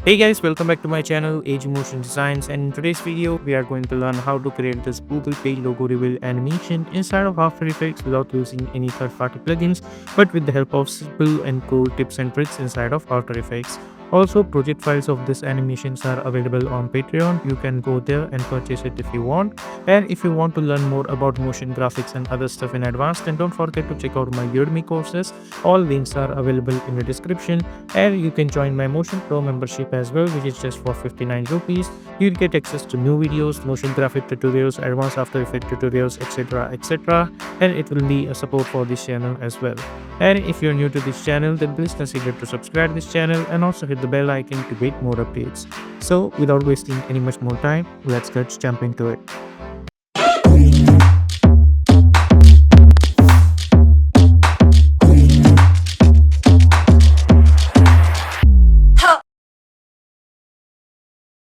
Hey guys, welcome back to my channel Age Motion Designs, and in today's video we are going to learn how to create this Google Pay logo reveal animation inside of After Effects without using any third-party plugins, but with the help of simple and cool tips and tricks inside of After Effects. Also, project files of these animations are available on Patreon. You can go there and purchase it if you want. And if you want to learn more about motion graphics and other stuff in advance, then don't forget to check out my Udemy courses. All links are available in the description, and you can join my Motion Pro membership as well, which is just for 59 rupees. You'll get access to new videos, motion graphic tutorials, advanced After Effects tutorials, etc., and it will be a support for this channel as well. And if you're new to this channel, then please consider to subscribe this channel and also hit the bell icon to get more updates. So without wasting any much more time, let's get jump into it.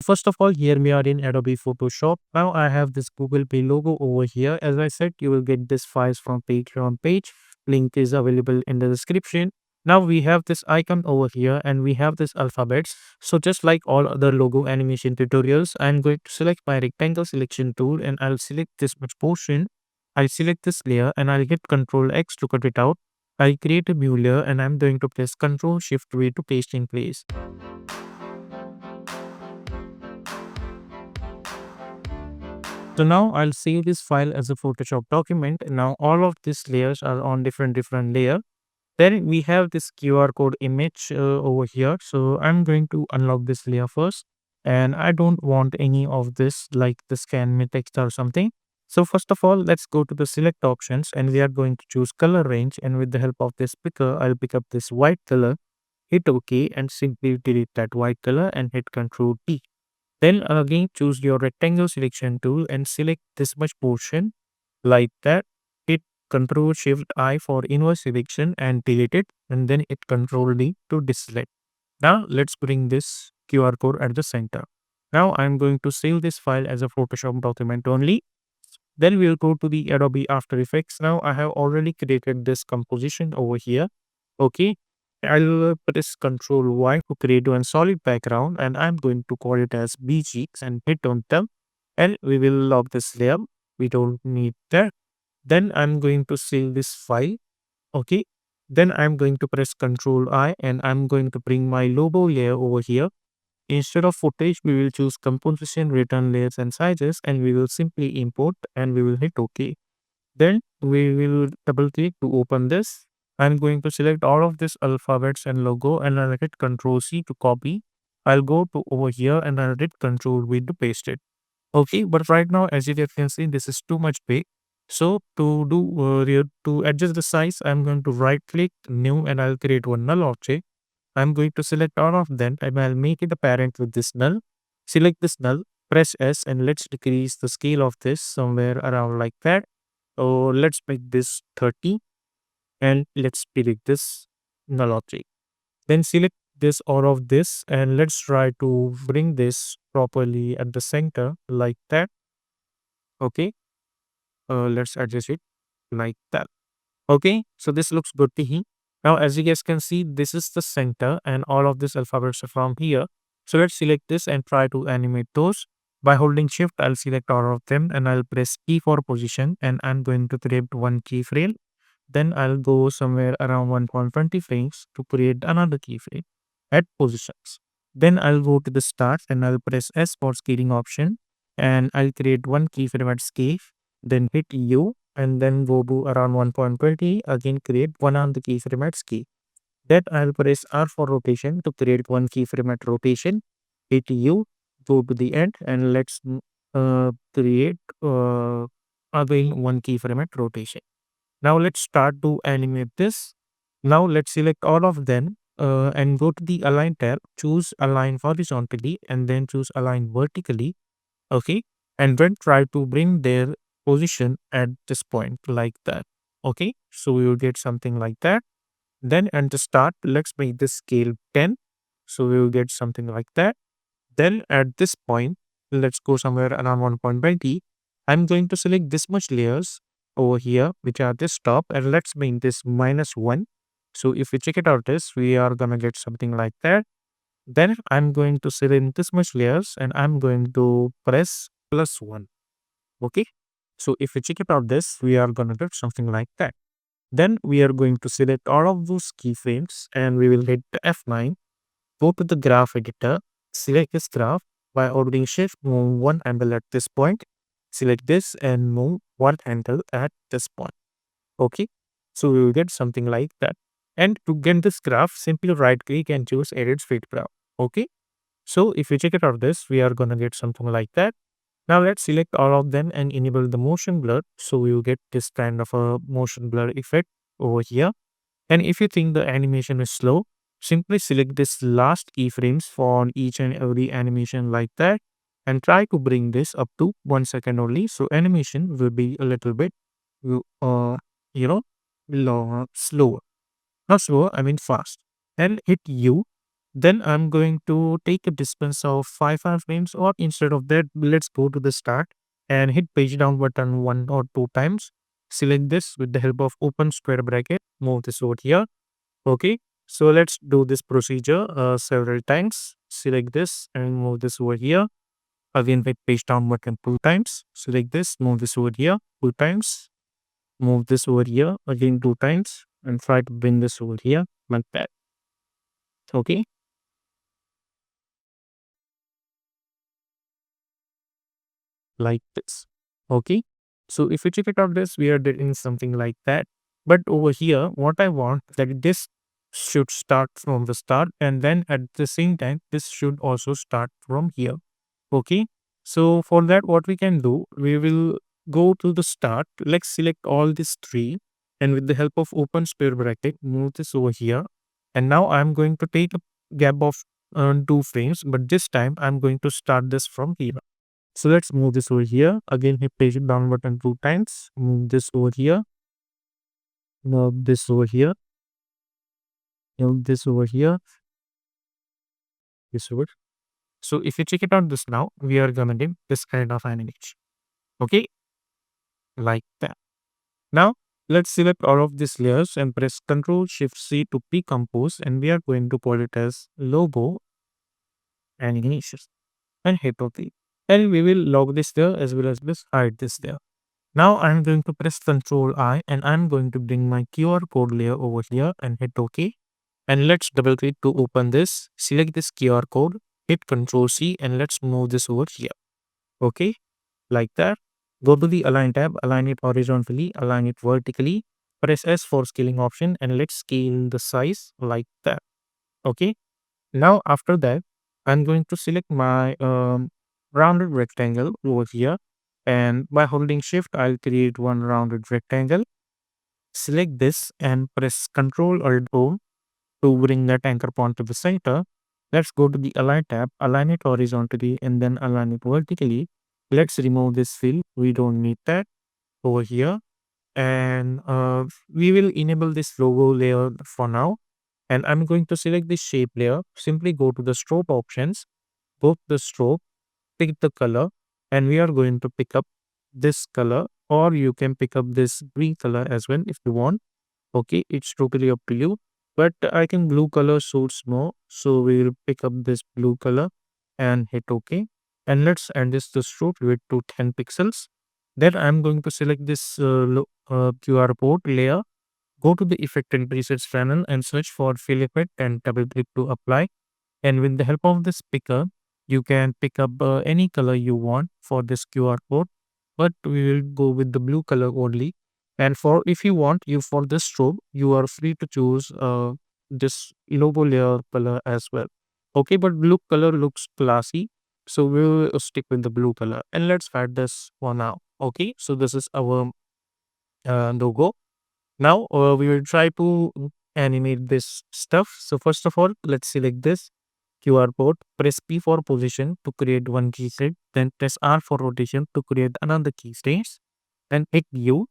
First of all, here we are in Adobe Photoshop. Now I have this Google Pay logo over here. As I said, you will get this files from Patreon page. Link is available in the description. Now we have this icon over here and we have this alphabets. So just like all other logo animation tutorials, I'm going to select my rectangle selection tool and I'll select this much portion. I'll select this layer and I'll hit Ctrl X to cut it out. I'll create a new layer and I'm going to press Ctrl Shift V to paste in place. So now I'll save this file as a Photoshop document. Now all of these layers are on different layer. Then we have this QR code image over here. So I'm going to unlock this layer first. And I don't want any of this like the scan me text or something. So first of all, let's go to the select options and we are going to choose color range. And with the help of this picker, I'll pick up this white color, hit OK and simply delete that white color and hit Ctrl T. Then again choose your rectangle selection tool and select this much portion like that. Hit Ctrl Shift I for inverse selection and delete it, and then hit Ctrl D to deselect. Now let's bring this QR code at the center. Now I'm going to save this file as a Photoshop document only. Then we'll go to the Adobe After Effects. Now I have already created this composition over here. Okay. I'll press Ctrl Y to create one solid background and I'm going to call it as BG and hit enter and we will log this layer. We don't need that. Then I'm going to save this file. Okay. Then I'm going to press Ctrl I and I'm going to bring my logo layer over here. Instead of footage, we will choose composition, return layers and sizes and we will simply import and we will hit OK. Then we will double click to open this. I'm going to select all of these alphabets and logo and I'll hit Ctrl C to copy. I'll go to over here and I'll hit Ctrl V to paste it. Okay, but right now as you can see, this is too much big. So to adjust the size, I'm going to right click new and I'll create one null object. I'm going to select all of them and I'll make it a parent with this null. Select this null, press S and let's decrease the scale of this somewhere around like that. So let's make this 30 and let's delete this null object. Then select this all of this and let's try to bring this properly at the center like that. Okay. Let's adjust it like that. Okay. So this looks good to me. Now, as you guys can see, this is the center and all of these alphabets are from here. So let's select this and try to animate those. By holding shift, I'll select all of them and I'll press key for position and I'm going to create one keyframe. Then I'll go somewhere around 1.20 frames to create another keyframe at positions. Then I'll go to the start and I'll press S for scaling option and I'll create one keyframe at scale. Then hit U and then go to around 1.20. Again create one on the keyframe at scale. Then I'll press R for rotation to create one keyframe at rotation. Hit U, go to the end and let's create again one keyframe at rotation. Now let's start to animate this. Now let's select all of them and go to the align tab, choose align horizontally and then choose align vertically. Okay. And then try to bring their position at this point like that. Okay. So we will get something like that. Then at the start, let's make this scale 10. So we will get something like that. Then at this point, let's go somewhere around 1.20. I'm going to select this much layers over here, which are this top, and let's make this -1. So if we check it out this, we are gonna get something like that. Then I'm going to select this much layers and I'm going to press +1. Okay. So if we check it out this, we are going to get something like that. Then we are going to select all of those keyframes and we will hit F9, go to the graph editor, select this graph by holding shift, move one handle at this point, select this and move one handle at this point. Okay. So we will get something like that. And to get this graph, simply right click and choose edit feed graph. Okay. So if you check it out this, we are going to get something like that. Now let's select all of them and enable the motion blur. So you get this kind of a motion blur effect over here. And if you think the animation is slow, simply select this last keyframes for each and every animation like that and try to bring this up to 1 second only. So animation will be a little bit, uh, you know, slower. Not slower, I mean fast. And hit U. Then I'm going to take a distance of 5 frames, or instead of that, let's go to the start and hit page down button 1 or 2 times. Select this with the help of open square bracket. Move this over here. Okay. So let's do this procedure several times. Select this and move this over here. Again, hit page down button 2 times. Select this, move this over here 2 times. Move this over here again 2 times and try to bring this over here like that. Okay. Like this. Okay. So if you check it out this, we are doing something like that. But over here, what I want that this should start from the start, and then at the same time, this should also start from here. Okay. So for that, what we can do, we will go to the start. Let's select all these three. And with the help of open square bracket, move this over here. And now I'm going to take a gap of 2 frames, but this time I'm going to start this from here. So let's move this over here. Again, hit page down button 2 times. Move this over here. Move this over here. Move this over here. This over. So if you check it out this now, we are gonna do this kind of animation. Okay, like that. Now let's select all of these layers and press Ctrl Shift C to decompose, and we are going to call it as logo animation and hit OK. And we will log this there as well as this hide this there. Now I'm going to press Ctrl I and I'm going to bring my QR code layer over here and hit OK. And let's double click to open this. Select this QR code, hit Ctrl C and let's move this over here. Okay, like that. Go to the Align tab, align it horizontally, align it vertically. Press S for scaling option and let's scale the size like that. Okay. Now after that, I'm going to select my rounded rectangle over here. And by holding shift, I'll create one rounded rectangle. Select this and press Ctrl Alt O to bring that anchor point to the center. Let's go to the Align tab, align it horizontally and then align it vertically. Let's remove this fill. We don't need that over here. And we will enable this logo layer for now. And I'm going to select the shape layer. Simply go to the stroke options, go to the stroke, pick the color, and we are going to pick up this color, or you can pick up this green color as well if you want. Okay, it's totally up to you. But I think blue color suits more. So we will pick up this blue color and hit OK. And let's adjust the stroke width to 10 pixels. Then I'm going to select this QR code layer. Go to the Effect and Presets panel and search for Fill Effect and double click to apply. And with the help of this picker, you can pick up any color you want for this QR code. But we will go with the blue color only. And for if you want you for this strobe, you are free to choose this logo layer color as well. Okay, but blue color looks classy. So we'll stick with the blue color. And let's add this one now. Okay, so this is our logo. Now we will try to animate this stuff. So first of all, let's select this QR code. Press P for position to create one keyframe. Then press R for rotation to create another keyframe. Then hit U.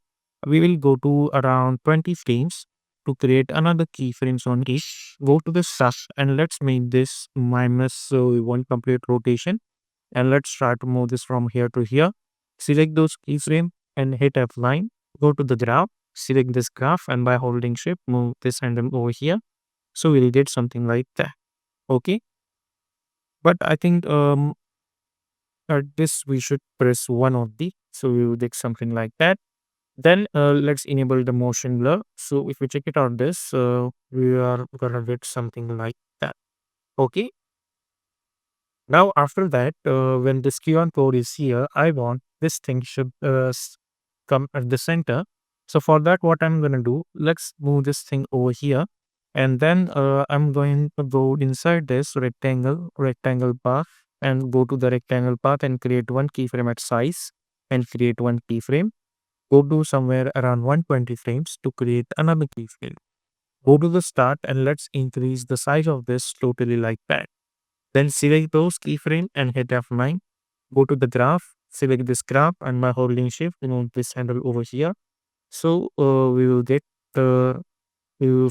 We will go to around 20 frames to create another keyframes on each. Go to the stuff and let's make this minus one complete rotation. And let's try to move this from here to here. Select those keyframe and hit F9. Go to the graph, select this graph and by holding shift, move this random over here. So we'll get something like that. Okay. But I think at this we should press one of the, so we will get something like that. Then let's enable the motion blur. So if we check it out this, we are gonna get something like that. Okay. Now after that, when this QR code is here, I want this thing should come at the center. So for that, what I'm gonna do, let's move this thing over here, and then I'm going to go inside this rectangle path, and go to the rectangle path and create one keyframe at size, and create one keyframe. Go to somewhere around 120 frames to create another keyframe. Go to the start and let's increase the size of this totally like that. Then select those keyframe and hit F9. Go to the graph, select this graph and by holding shift, move this handle over here. So we will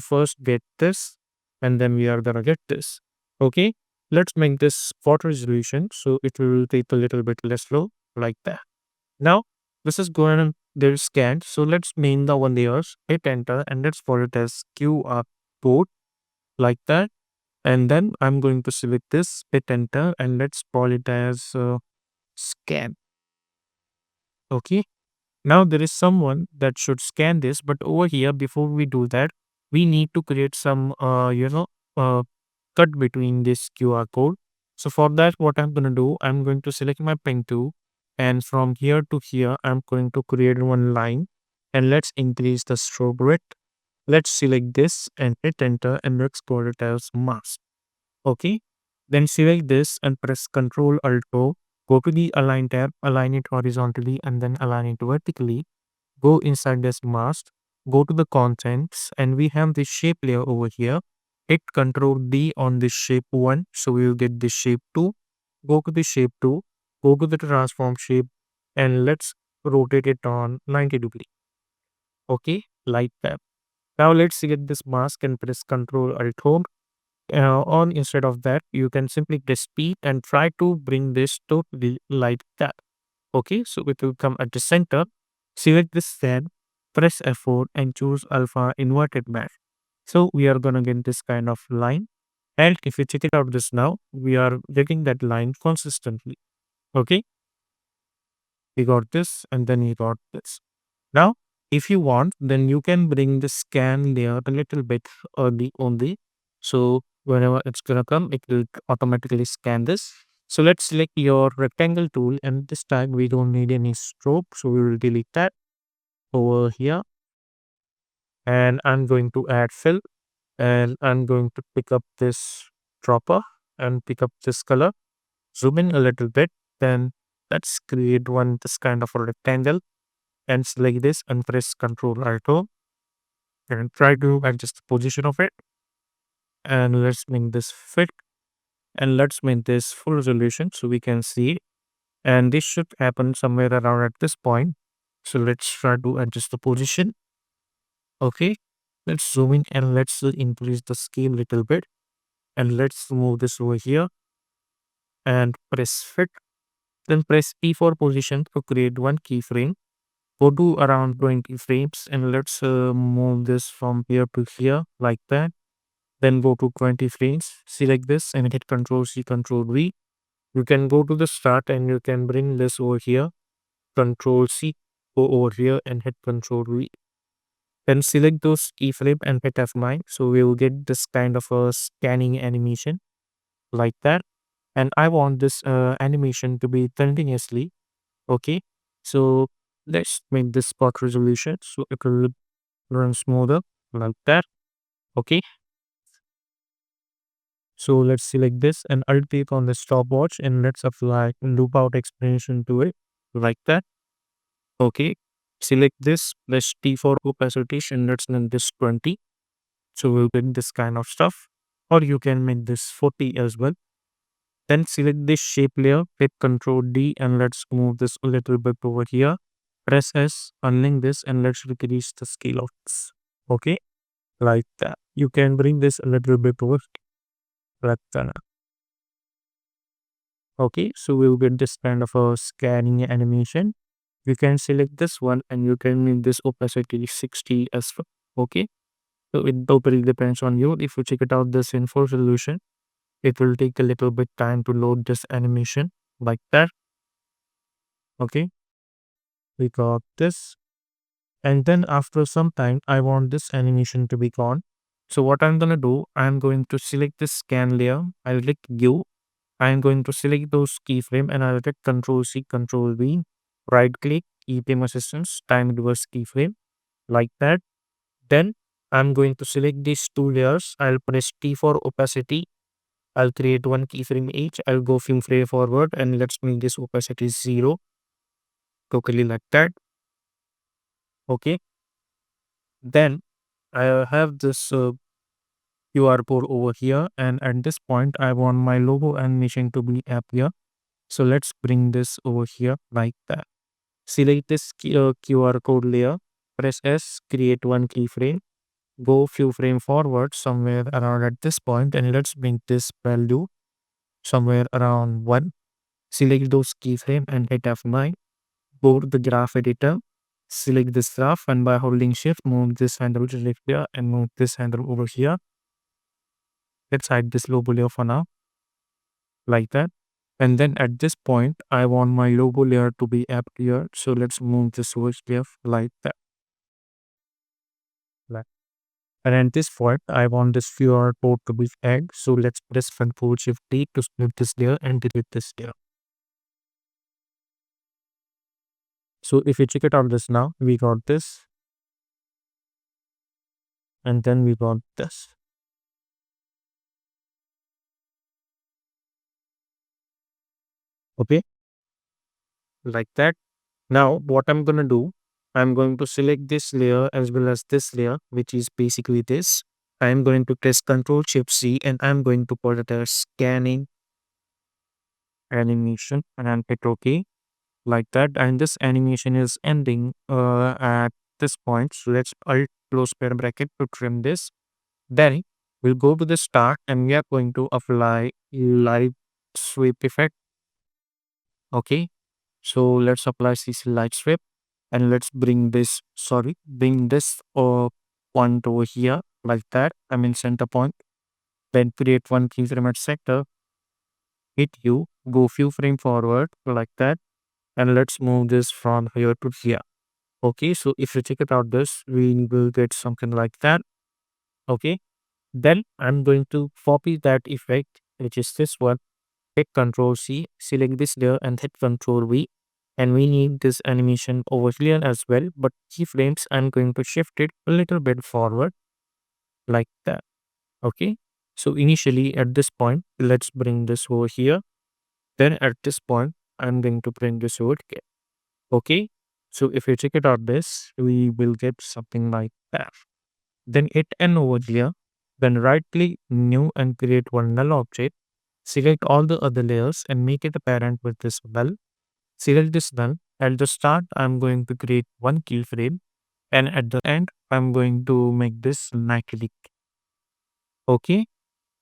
first get this and then we are gonna get this. Okay. Let's make this spot resolution so it will take a little bit less low like that. Now this is going on there scanned. So let's main the one layers, hit enter and let's put it as QR code like that. And then I'm going to select this, hit enter, and let's call it as scan. Okay. Now there is someone that should scan this, but over here, before we do that, we need to create some, cut between this QR code. So for that, what I'm going to do, I'm going to select my pen tool, and from here to here, I'm going to create one line, and let's increase the stroke rate. Let's select this and hit enter, and let's call it as mask. Okay. Then select this and press Ctrl Alt O. Go to the Align tab, align it horizontally and then align it vertically. Go inside this mask, go to the contents, and we have this shape layer over here. Hit Ctrl D on this shape 1, so we will get this shape 2. Go to the shape 2, go to the transform shape, and let's rotate it on 90 degree. Okay, like that. Now let's select this mask and press Ctrl Alt Home. On instead of that, you can simply press P and try to bring this to the like that. Okay, so it will come at the center. Select this stand, press F4 and choose alpha inverted mesh. So we are gonna get this kind of line. And if you check it out this now, we are getting that line consistently. Okay, we got this and then we got this. Now, if you want, then you can bring the scan layer a little bit early only. So whenever it's gonna come, it will automatically scan this. So let's select your rectangle tool, and this time we don't need any stroke, so we will delete that over here. And I'm going to add fill, and I'm going to pick up this dropper and pick up this color. Zoom in a little bit, then let's create one this kind of a rectangle and select this and press Ctrl Alt O and try to adjust the position of it. And let's make this fit and let's make this full resolution so we can see. And this should happen somewhere around at this point. So let's try to adjust the position. Okay, let's zoom in and let's increase the scale a little bit. And let's move this over here and press fit. Then press P for position to create one keyframe. Go to around 20 frames and let's move this from here to here like that. Then go to 20 frames, select this and hit Ctrl C, Ctrl V. You can go to the start and you can bring this over here, Ctrl C, go over here and hit Ctrl V. Then select those keyframe and hit F9. So we will get this kind of a scanning animation like that. And I want this animation to be continuously. Okay. So let's make this spot resolution so it will run smoother like that. Okay. So let's select this and I'll click on the stopwatch and let's apply loop out explanation to it like that. Okay. Select this, let's T for opacity and let's make this 20. So we'll get this kind of stuff. Or you can make this 40 as well. Then select this shape layer, hit Ctrl D and let's move this a little bit over here. Press S, unlink this and let's decrease the scale of this. Okay. Like that. You can bring this a little bit over like that. Okay, so we'll get this kind of a scanning animation. You can select this one and you can make this opacity 60 as well. Okay, so it totally depends on you. If you check it out this in full resolution, It will take a little bit time to load this animation like that. Okay, we got this. And then after some time, I want this animation to be gone. So what I'm gonna do, I'm going to select this scan layer. I'll click U. I'm going to select those keyframe and I'll click Control C, Control V, right click, keyframe assistance, time reverse keyframe, like that. Then I'm going to select these two layers. I'll press T for opacity. I'll create one keyframe each. I'll go few frame forward and let's make this opacity 0. Totally like that. Okay. Then I have this QR code over here, and at this point, I want my logo animation to be appear. So let's bring this over here like that. Select this QR code layer. Press S. Create one keyframe. Go few frame forward somewhere around at this point, and let's bring this value somewhere around 1. Select those keyframe and hit F9. Go to the graph editor. Select this graph and by holding shift move this handle to left here and move this handle over here. Let's hide this logo layer for now like that. And then at this point I want my logo layer to be up here. So let's move this over here like that. Like. And at this point I want this QR code to be added. So let's press Ctrl Shift T to split this layer and delete this layer. So if you check it out this now, we got this. And then we got this. Okay, like that. Now what I'm gonna do, I'm going to select this layer as well as this layer, which is basically this. I'm going to press Ctrl Shift C and I'm going to put it as scanning animation and then hit OK like that. And this animation is ending at this point. So let's alt close square bracket to trim this. Then we'll go to the start and we are going to apply light sweep effect. Okay, so let's apply CC light sweep and let's bring this point over here like that. I mean center point. Then create one keyframe at sector, hit U, go few frame forward like that. And let's move this from here to here. Okay, so if you check it out this, we will get something like that. Okay, then I'm going to copy that effect, which is this one. Hit Control C, select this layer and hit Control V. And we need this animation over here as well, but keyframes I'm going to shift it a little bit forward like that. Okay, so initially at this point let's bring this over here, then at this point I'm going to bring this over here. Okay, so if you check it out this, we will get something like that. Then hit N over here, then right click new and create one null object. Select all the other layers and make it a parent with this null. Select this null. At the start, I'm going to create one keyframe, and at the end, I'm going to make this nightly. Okay,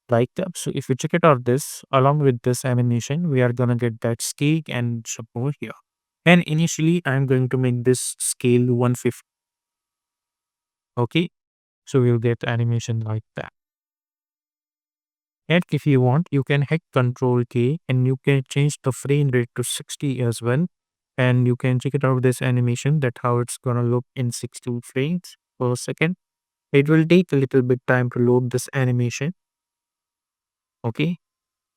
like that. So if you check it out, this along with this animation, we are gonna get that scale and support here. And initially, I'm going to make this scale 150. Okay, so we'll get animation like that. And if you want, you can hit Control K and you can change the frame rate to 60 as well. And you can check it out this animation that how it's gonna look in 60 frames per second. It will take a little bit time to load this animation. Okay,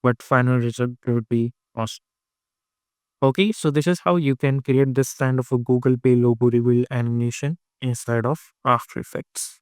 but final result will be awesome. Okay, so this is how you can create this kind of a Google Pay logo reveal animation inside of After Effects.